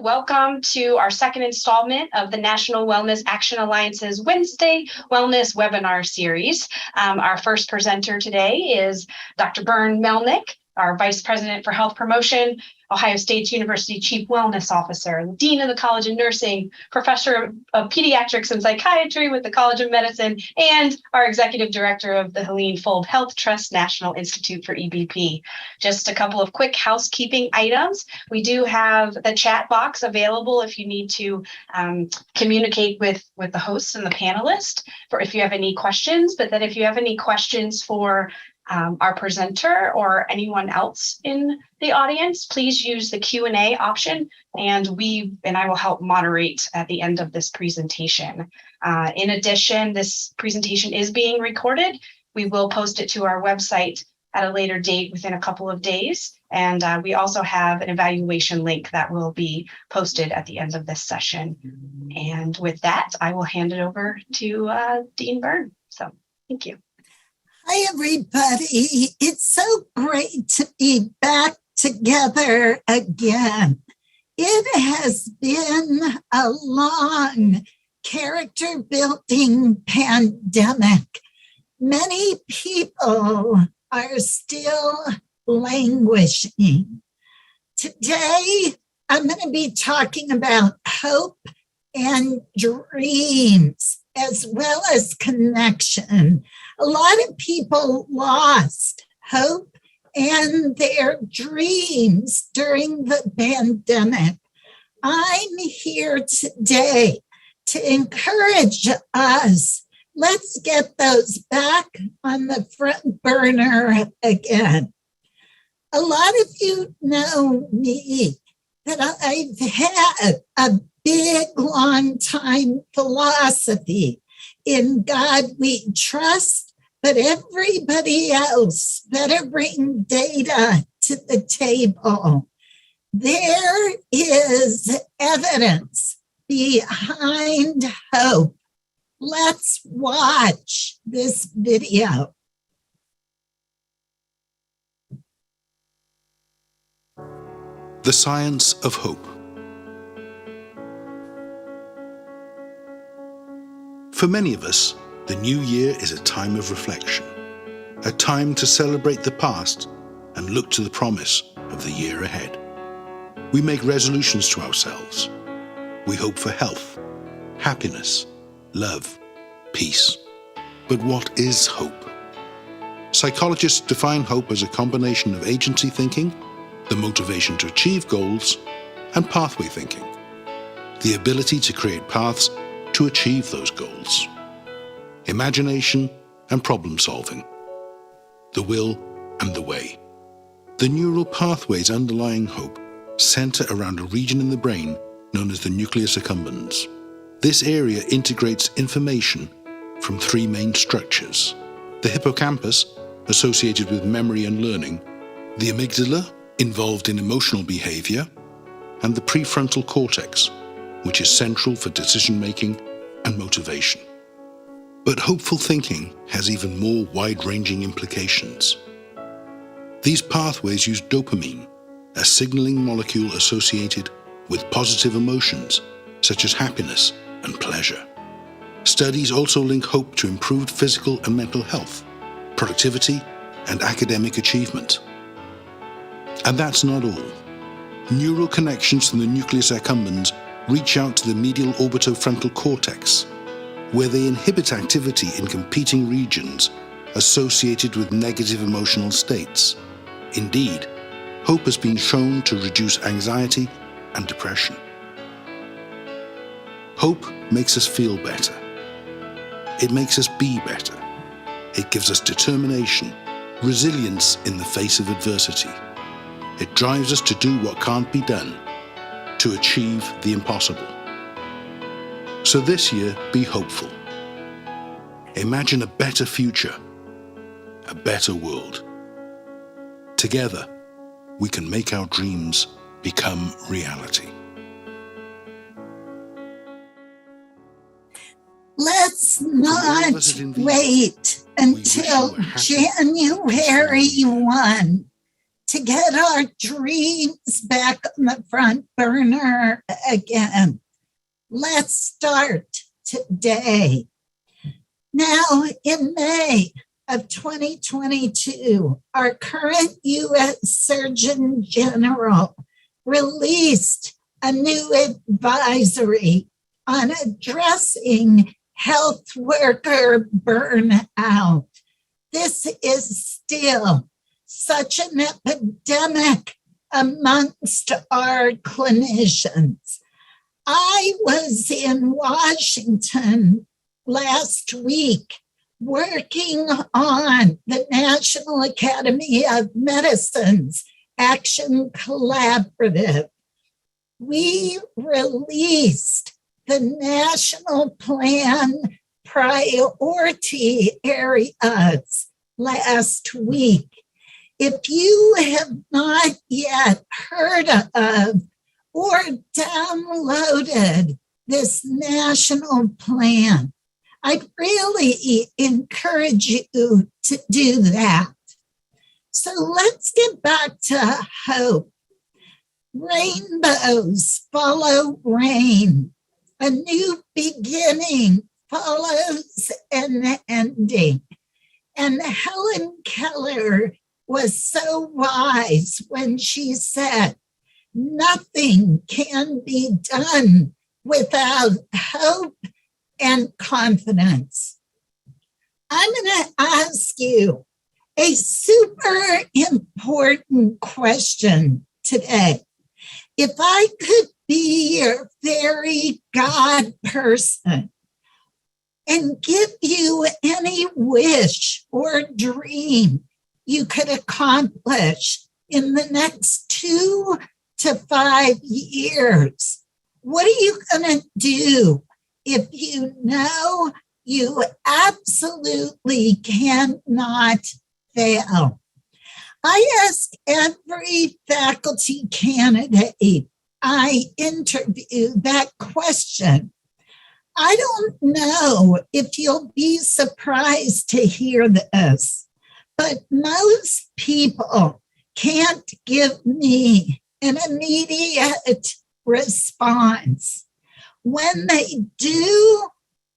Welcome to our second installment of the National Wellness Action Alliance's Wednesday Wellness Webinar Series. Our first presenter today is Dr. Melnyk, our Vice President for Health Promotion, Ohio State University Chief Wellness Officer, Dean of the College of Nursing, Professor of Pediatrics and Psychiatry with the College of Medicine, and our Executive Director of the Helene Fold Health Trust National Institute for EBP. Just a couple of quick housekeeping items. We do have the chat box available if you need to communicate with the hosts and the panelists for if you have any questions. But then if you have any questions for our presenter or anyone else in the audience, please use the Q&A option, and I will help moderate at the end of this presentation. In addition, this presentation is being recorded. We will post it to our website at a later date within a couple of days. And we also have an evaluation link that will be posted at the end of this session. And with that, I will hand it over to Dean Byrne. So thank you. Hi, everybody. It's so great to be back together again. It has been a long character-building pandemic. Many people are still languishing. Today, I'm going to be talking about hope and dreams, as well as connection. A lot of people lost hope and their dreams during the pandemic. I'm here today to encourage us. Let's get those back on the front burner again. A lot of you know me, that I've had a big, long time philosophy. In God we trust, but everybody else better bring data to the table. There is evidence behind hope. Let's watch this video. The science of hope. For many of us, the new year is a time of reflection, a time to celebrate the past and look to the promise of the year ahead. We make resolutions to ourselves. We hope for health, happiness, love, peace. But what is hope? Psychologists define hope as a combination of agency thinking, the motivation to achieve goals, and pathway thinking, the ability to create paths to achieve those goals. Imagination and problem solving, the will and the way. The neural pathways underlying hope center around a region in the brain known as the nucleus accumbens. This area integrates information from three main structures: the hippocampus, associated with memory and learning, the amygdala, involved in emotional behavior, and the prefrontal cortex, which is central for decision-making and motivation. But hopeful thinking has even more wide-ranging implications. These pathways use dopamine, a signaling molecule associated with positive emotions, such as happiness and pleasure. Studies also link hope to improved physical and mental health, productivity, and academic achievement. And that's not all. Neural connections from the nucleus accumbens reach out to the medial orbitofrontal cortex, where they inhibit activity in competing regions associated with negative emotional states. Indeed, hope has been shown to reduce anxiety and depression. Hope makes us feel better. It makes us be better. It gives us determination, resilience in the face of adversity. It drives us to do what can't be done, to achieve the impossible. So this year, be hopeful. Imagine a better future, a better world. Together, we can make our dreams become reality. Let's not wait until January 1 to get our dreams back on the front burner again. Let's start today. Now, in May of 2022, our current U.S. Surgeon General released a new advisory on addressing health worker burnout. This is still such an epidemic amongst our clinicians. I was in Washington last week working on the National Academy of Medicine's Action Collaborative. We released the national plan priority areas last week. If you have not yet heard of or downloaded this national plan, I'd really encourage you to do that. So let's get back to hope. Rainbows follow rain. A new beginning follows an ending. And Helen Keller was so wise when she said, nothing can be done without hope and confidence. I'm going to ask you a super important question today. If I could be your very God person and give you any wish or dream you could accomplish in the next 2 to 5 years, what are you going to do if you know you absolutely cannot fail? I ask every faculty candidate I interview that question. I don't know if you'll be surprised to hear this, but most people can't give me an immediate response. When they do,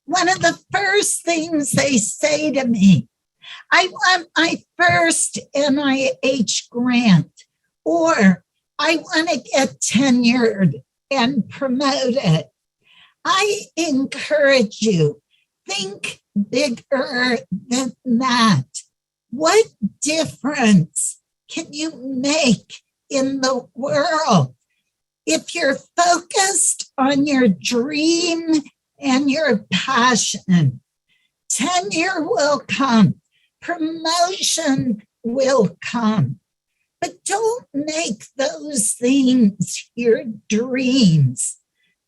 one of the first things they say to me, I want my first NIH grant, or I want to get tenured and promoted. I encourage you, think bigger than that. What difference can you make in the world if you're focused on your dream and your passion? Tenure will come. Promotion will come. But don't make those things your dreams.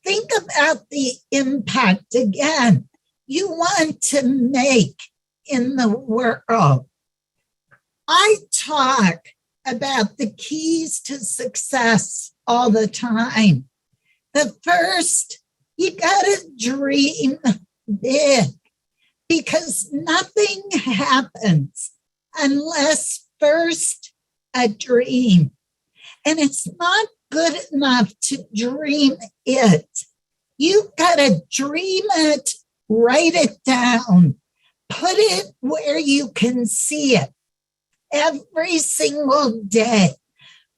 Think about the impact again you want to make in the world. I talk about the keys to success all the time. The first, you gotta dream big, because nothing happens unless first a dream. And it's not good enough to dream it. You gotta dream it, write it down, put it where you can see it every single day.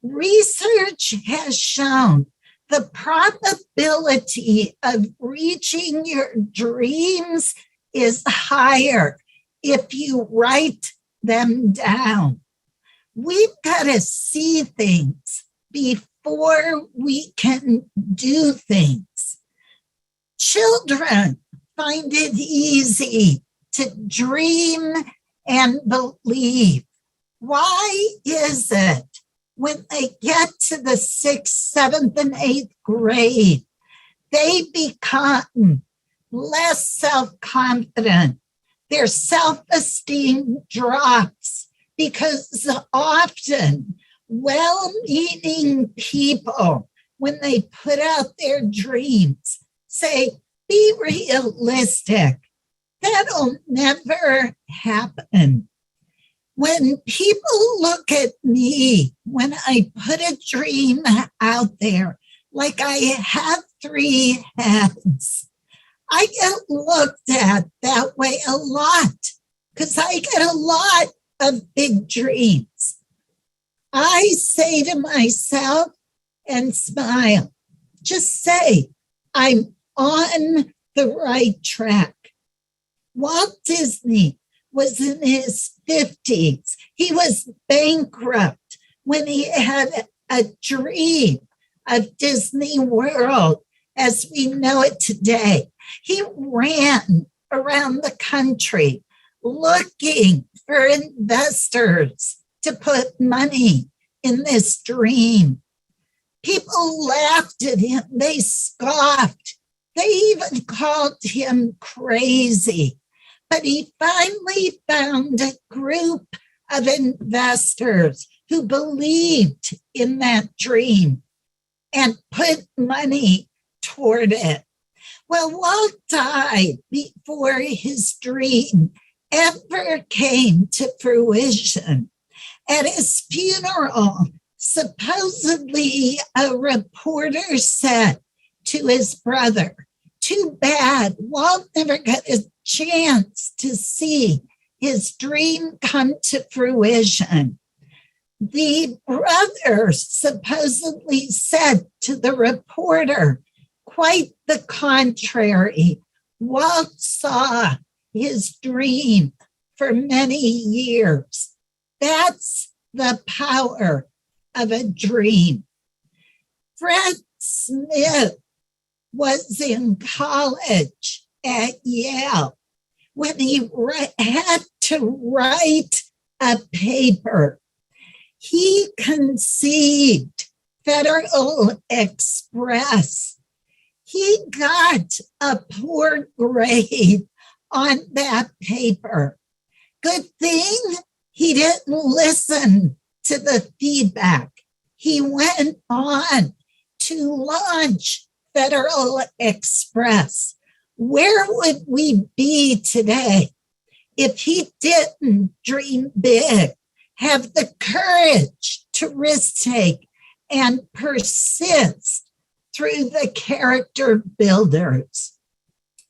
Research has shown the probability of reaching your dreams is higher if you write them down. We've got to see things before we can do things. Children find it easy to dream and believe. Why is it when they get to the 6th, 7th, and 8th grade, they become less self-confident? Their self-esteem drops because often well-meaning people, when they put out their dreams, say, be realistic. That'll never happen. When people look at me, when I put a dream out there, like I have 3 heads, I get looked at that way a lot because I get a lot of big dreams. I say to myself and smile, just say, I'm on the right track. Walt Disney was in his 50s. He was bankrupt when he had a dream of Disney World as we know it today. He ran around the country looking for investors to put money in this dream. People laughed at him. They scoffed. They even called him crazy. But he finally found a group of investors who believed in that dream and put money toward it. Well, Walt died before his dream ever came to fruition. At his funeral, supposedly a reporter said to his brother, too bad, Walt never got a chance to see his dream come to fruition. The brother supposedly said to the reporter, quite the contrary. Walt saw his dream for many years. That's the power of a dream. Fred Smith was in college at Yale when he had to write a paper. He conceived Federal Express. He got a poor grade on that paper. Good thing he didn't listen to the feedback. He went on to launch Federal Express. Where would we be today if he didn't dream big, have the courage to risk take and persist through the character builders?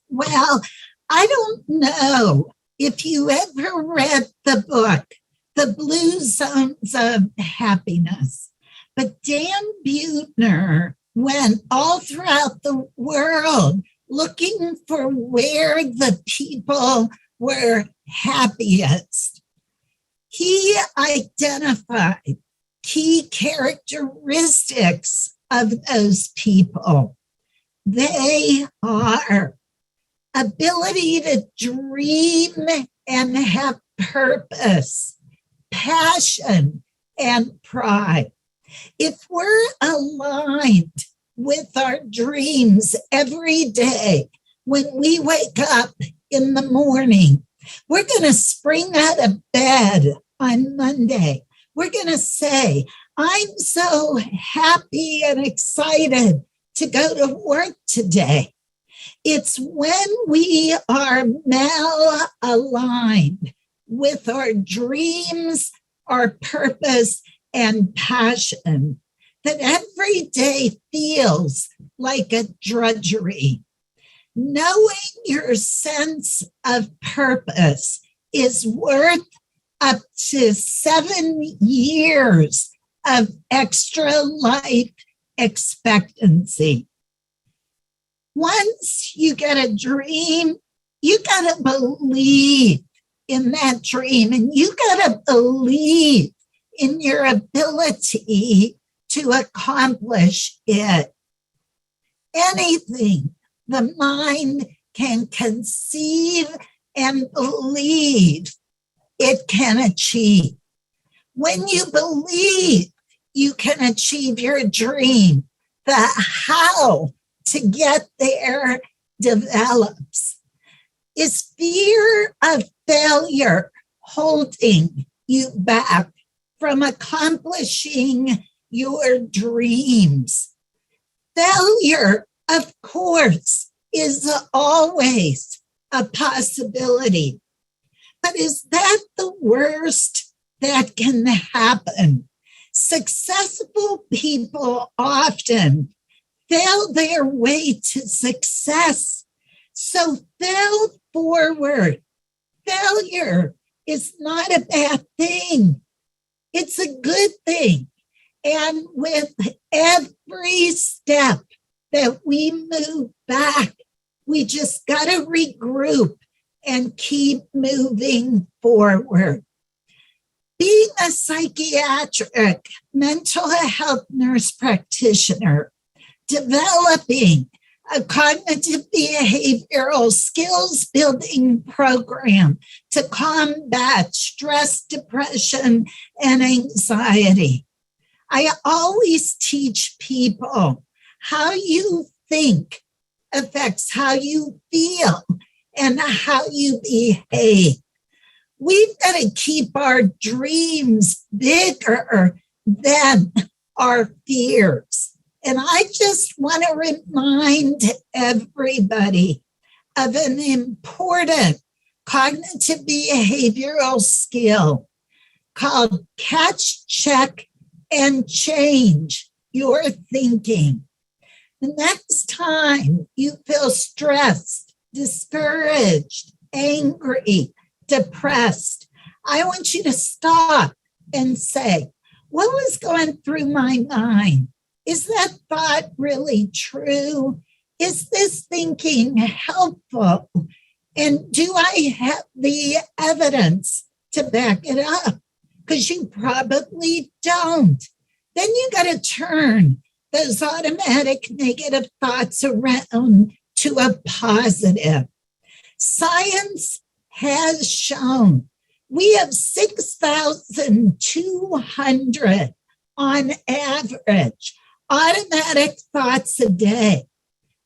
Well, I don't know if you ever read the book, The Blue Zones of Happiness, but Dan Buettner went all throughout the world looking for where the people were happiest. He identified key characteristics of those people. They are ability to dream and have purpose, passion, and pride. If we're aligned with our dreams every day, when we wake up in the morning, we're going to spring out of bed on Monday. We're going to say, I'm so happy and excited to go to work today. It's when we are mal-aligned with our dreams, our purpose, and passion that every day feels like a drudgery. Knowing your sense of purpose is worth up to 7 years of extra life expectancy. Once you get a dream, you got to believe in that dream, and you got to believe in your ability to accomplish it. Anything the mind can conceive and believe, it can achieve. When you believe you can achieve your dream, the how to get there develops. Is fear of failure holding you back from accomplishing your dreams? Failure, of course, is always a possibility. But is that the worst that can happen. Successful people often fail their way to success. So fail forward. Failure is not a bad thing. It's a good thing. And with every step that we move back, we just got to regroup and keep moving forward. Being a psychiatric mental health nurse practitioner, developing a cognitive behavioral skills building program to combat stress, depression, and anxiety. I always teach people how you think affects how you feel and how you behave. We've got to keep our dreams bigger than our fears. And I just want to remind everybody of an important cognitive behavioral skill called catch, check, and change your thinking. The next time you feel stressed, discouraged, angry, depressed, I want you to stop and say, what was going through my mind? Is that thought really true? Is this thinking helpful? And do I have the evidence to back it up? Because you probably don't. Then you got to turn those automatic negative thoughts around to a positive. Science has shown we have 6,200 on average automatic thoughts a day.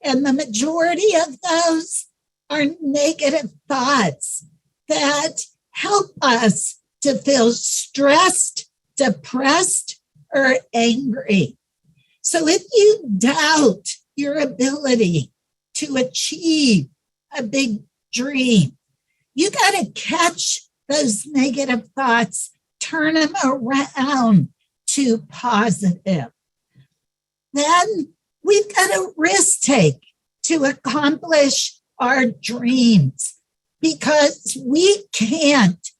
And the majority of those are negative thoughts that help us to feel stressed, depressed, or angry. So if you doubt your ability to achieve a big dream, you got to catch those negative thoughts, turn them around to positive. Then we've got to risk take to accomplish our dreams, because we can't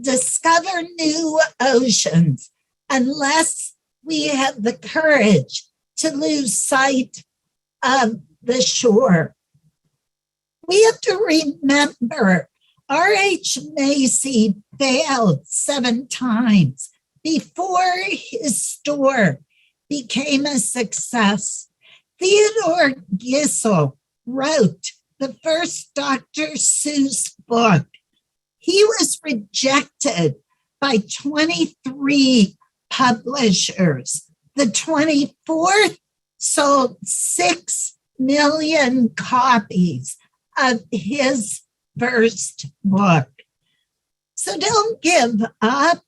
discover new oceans unless we have the courage to lose sight of the shore. We have to remember R.H. Macy failed 7 times before his store became a success. Theodore Gissel wrote the first Dr. Seuss book. He was rejected by 23 publishers. The 24th sold 6 million copies of his first book. So don't give up.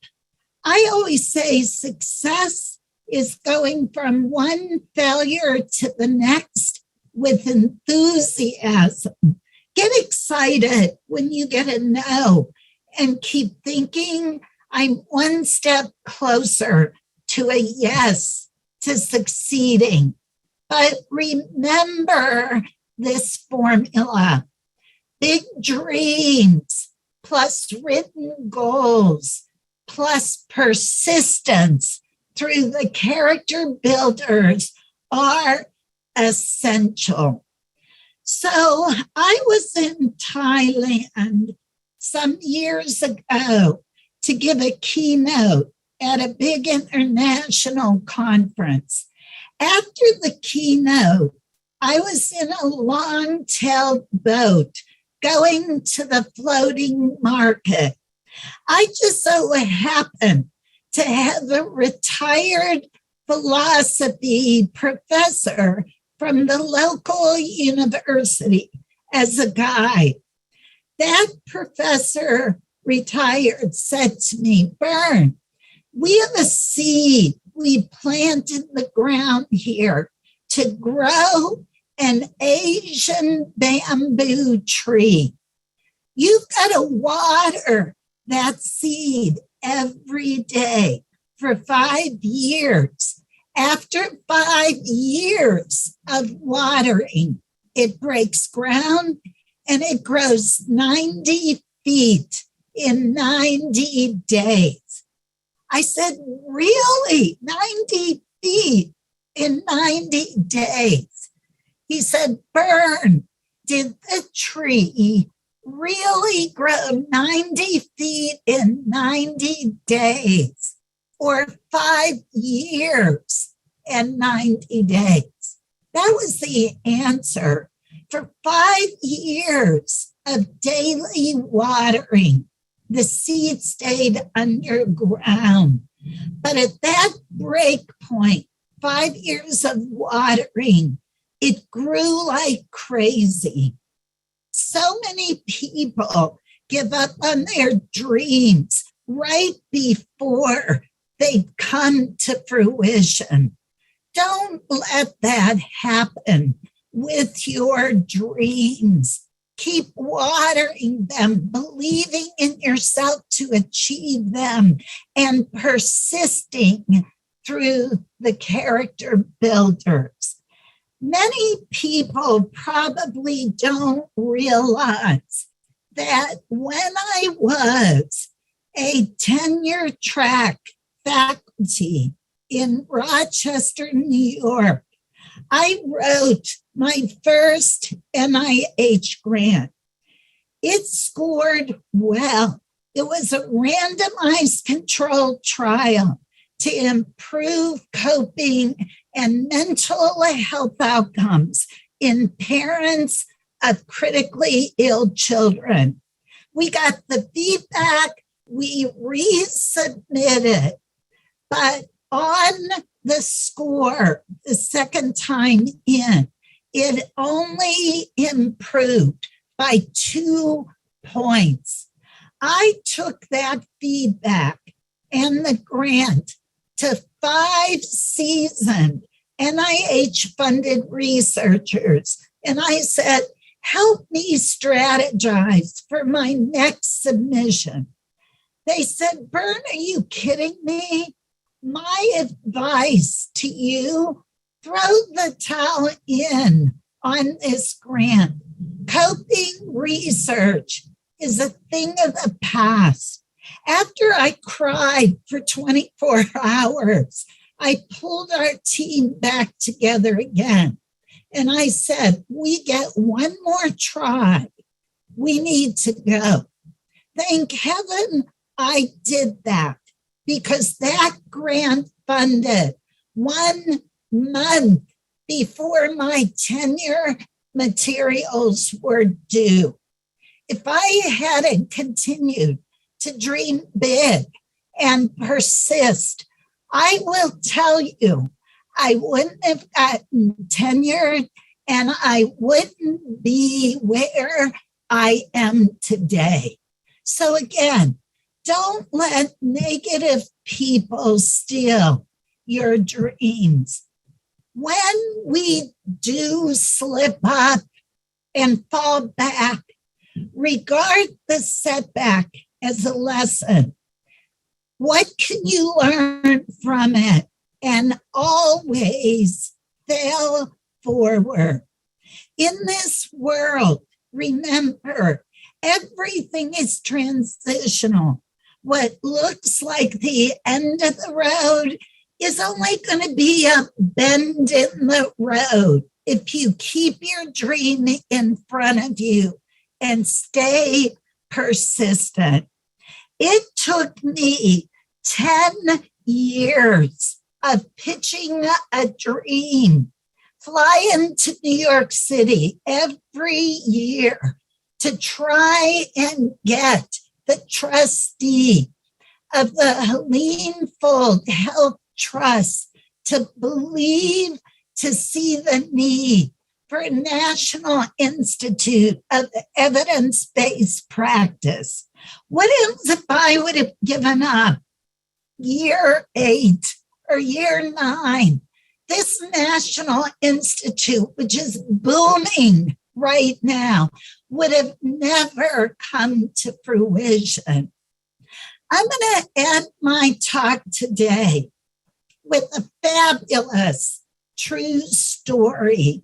I always say success is going from one failure to the next with enthusiasm. Get excited when you get a no and keep thinking, I'm one step closer to a yes, to succeeding. But remember this formula: big dreams plus written goals plus persistence through the character builders are essential. So I was in Thailand some years ago to give a keynote at a big international conference. After the keynote, I was in a long-tailed boat going to the floating market. I just so happened to have a retired philosophy professor from the local university as a guide. That professor, retired, said to me, Bern, we have a seed we planted in the ground here to grow an Asian bamboo tree. You've got to water that seed every day for 5 years. After 5 years of watering, it breaks ground and it grows 90 feet in 90 days. I said, really? 90 feet in 90 days? He said, Bern, did the tree really grow 90 feet in 90 days or 5 years and 90 days? That was the answer. For 5 years of daily watering, the seed stayed underground. But at that break point, 5 years of watering, it grew like crazy. So many people give up on their dreams right before they come to fruition. Don't let that happen with your dreams. Keep watering them, believing in yourself to achieve them, and persisting through the character builders. Many people probably don't realize that when I was a tenure track faculty in Rochester, New York, I wrote my first NIH grant. It scored well. It was a randomized controlled trial to improve coping and mental health outcomes in parents of critically ill children. We got the feedback, we resubmitted, but on the score the second time in, it only improved by 2 points. I took that feedback and the grant to 5 seasoned NIH-funded researchers, and I said, help me strategize for my next submission. They said, Bern, are you kidding me? My advice to you, throw the towel in on this grant. Coping research is a thing of the past. After I cried for 24 hours, I pulled our team back together again. And I said, we get one more try. We need to go. Thank heaven I did that, because that grant funded 1 month before my tenure materials were due. If I hadn't continued to dream big and persist, I will tell you, I wouldn't have gotten tenured and I wouldn't be where I am today. So again, don't let negative people steal your dreams. When we do slip up and fall back, regard the setback as a lesson. What can you learn from it? And always fail forward. In this world, remember, everything is transitional. What looks like the end of the road is only going to be a bend in the road if you keep your dream in front of you and stay persistent. It took me 10 years of pitching a dream, flying to New York City every year to try and get the trustee of the Helene Fold Health Trust to believe, to see the need for a National Institute of Evidence-Based Practice. What else if I would have given up year 8 or year 9? This National Institute, which is booming right now, would have never come to fruition. I'm going to end my talk today with a fabulous true story.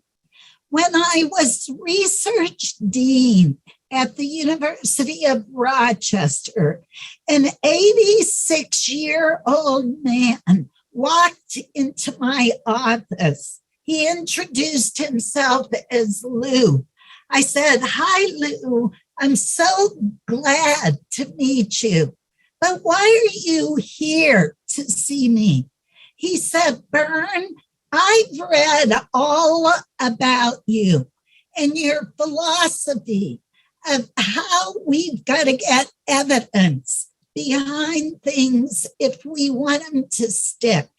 When I was research dean at the University of Rochester, an 86-year-old man walked into my office. He introduced himself as Lou. I said, "Hi, Lou. I'm so glad to meet you. But why are you here to see me?" He said, "Bern, I've read all about you and your philosophy of how we've got to get evidence behind things if we want them to stick."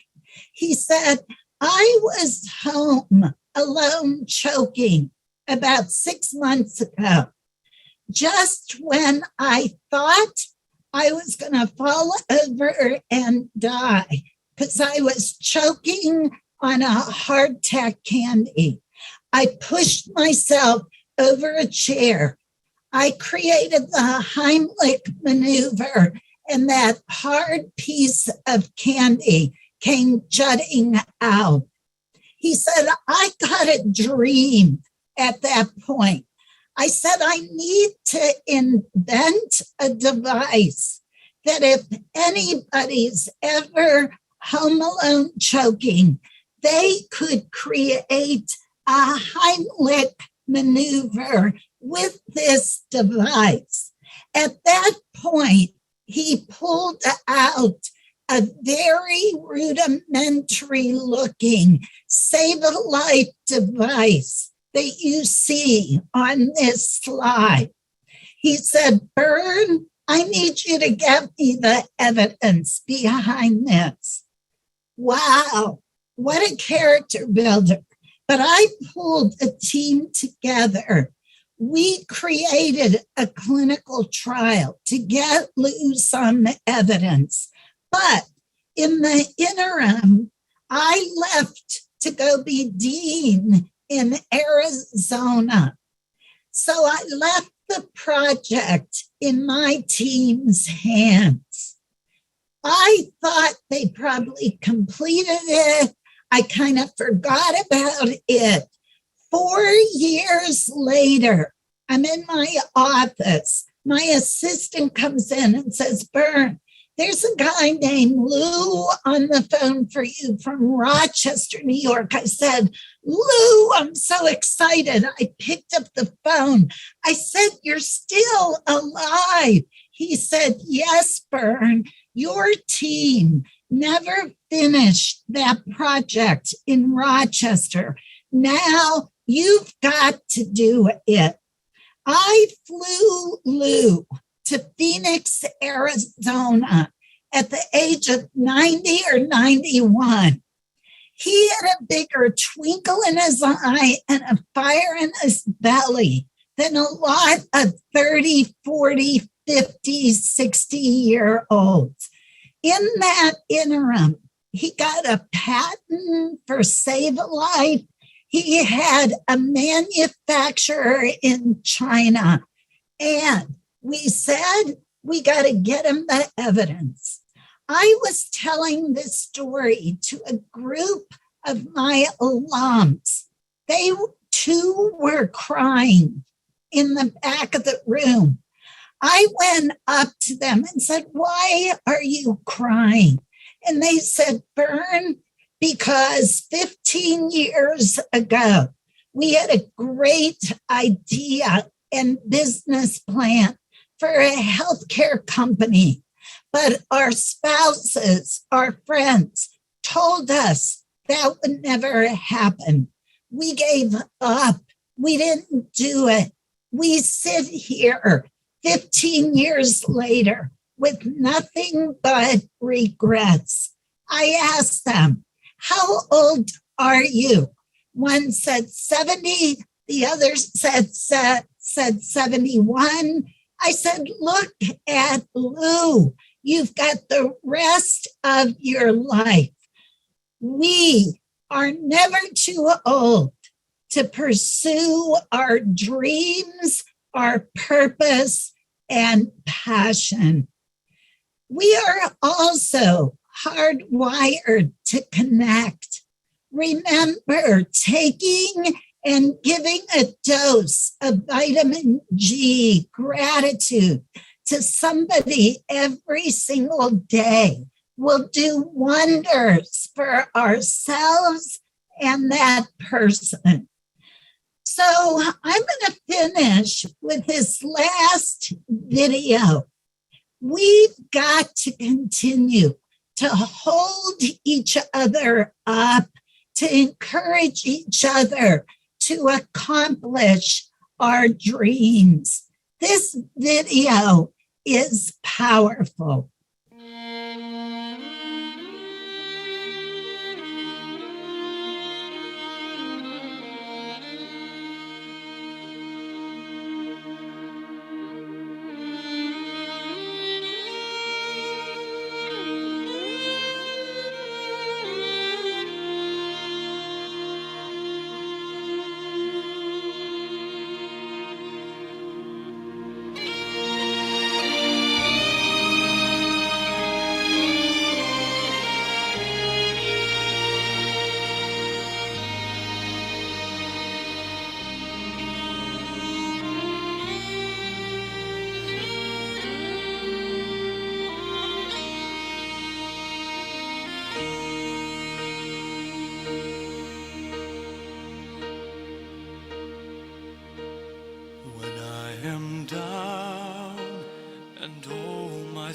He said, "I was home alone choking about 6 months ago, just when I thought I was going to fall over and die because I was choking on a hardtack candy. I pushed myself over a chair. I created the Heimlich maneuver, and that hard piece of candy came jutting out." He said, "I got a dream at that point. I said, I need to invent a device that if anybody's ever home alone choking, they could create a Heimlich maneuver with this device." At that point, he pulled out a very rudimentary looking save-a-life device that you see on this slide. He said, "Bern, I need you to get me the evidence behind this." Wow, what a character builder. But I pulled a team together. We created a clinical trial to get Lou some evidence. But in the interim, I left to go be dean in Arizona. So I left the project in my team's hands. I thought they probably completed it. I kind of forgot about it. 4 years later, I'm in my office. My assistant comes in and says, "Bern, there's a guy named Lou on the phone for you from Rochester, New York." I said, "Lou, I'm so excited." I picked up the phone. I said, "You're still alive." He said, "Yes, Bern, your team never finished that project in Rochester. Now you've got to do it." I flew Lou to Phoenix, Arizona at the age of 90 or 91. He had a bigger twinkle in his eye and a fire in his belly than a lot of 30, 40, 50, 60-year-olds. In that interim, he got a patent for Save-A-Life. He had a manufacturer in China, and we said, we got to get him the evidence. I was telling this story to a group of my alums. They too were crying in the back of the room. I went up to them and said, "Why are you crying?" And they said, "Bern, because 15 years ago, we had a great idea and business plan for a healthcare company, but our spouses, our friends told us that would never happen. We gave up. We didn't do it. We sit here 15 years later with nothing but regrets." I asked them, "How old are you?" One said 70, the other said 71. I said, "Look at Lou. You've got the rest of your life. We are never too old to pursue our dreams, our purpose, and passion." We are also hardwired to connect. Remember, taking and giving a dose of vitamin G, gratitude, to somebody every single day will do wonders for ourselves and that person. So I'm going to finish with this last video. We've got to continue to hold each other up, to encourage each other to accomplish our dreams. This video is powerful.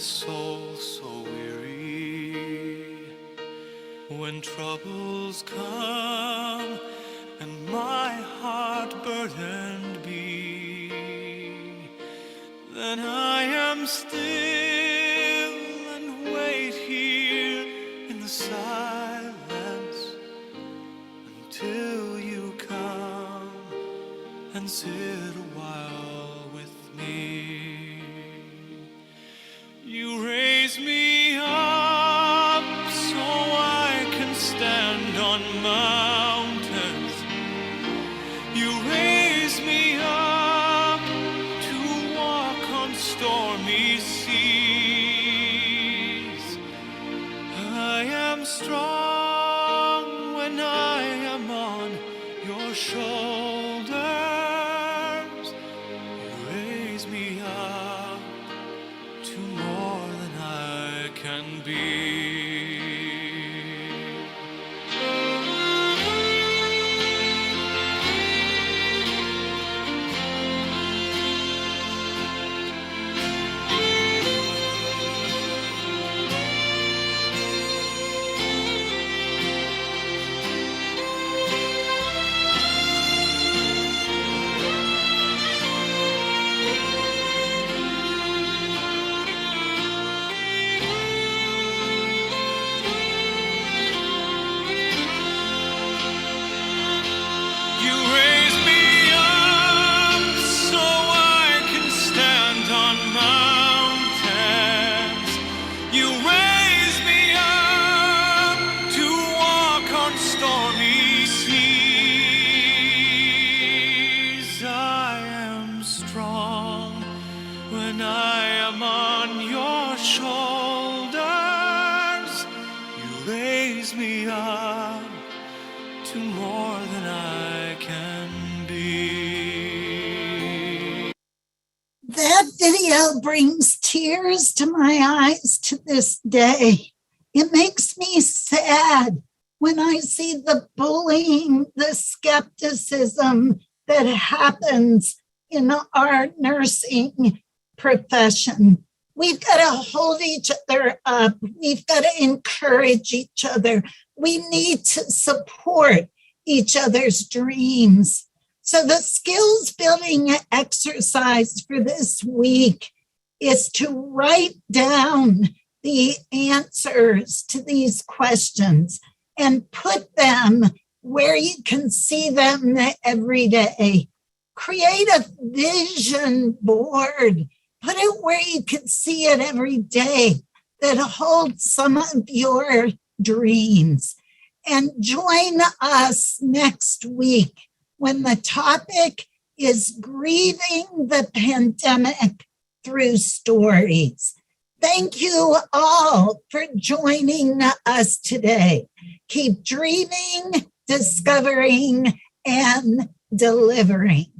Soul so weary, when troubles come and my heart burdened be, then I am still and wait here in the silence until you come and sit a while with me. You raise me up so I can stand on mountains. You raise me up to walk on stormy seas. I am strong when I am on your shoulders. You raise me up to more than I can be. When I am on your shoulders, you raise me up to more than I can be. That video brings tears to my eyes to this day. It makes me sad when I see the bullying, the skepticism that happens in our nursing profession. We've got to hold each other up. We've got to encourage each other. We need to support each other's dreams. So the skills building exercise for this week is to write down the answers to these questions and put them where you can see them every day. Create a vision board. Put it where you can see it every day that holds some of your dreams. And join us next week when the topic is grieving the pandemic through stories. Thank you all for joining us today. Keep dreaming, discovering, and delivering.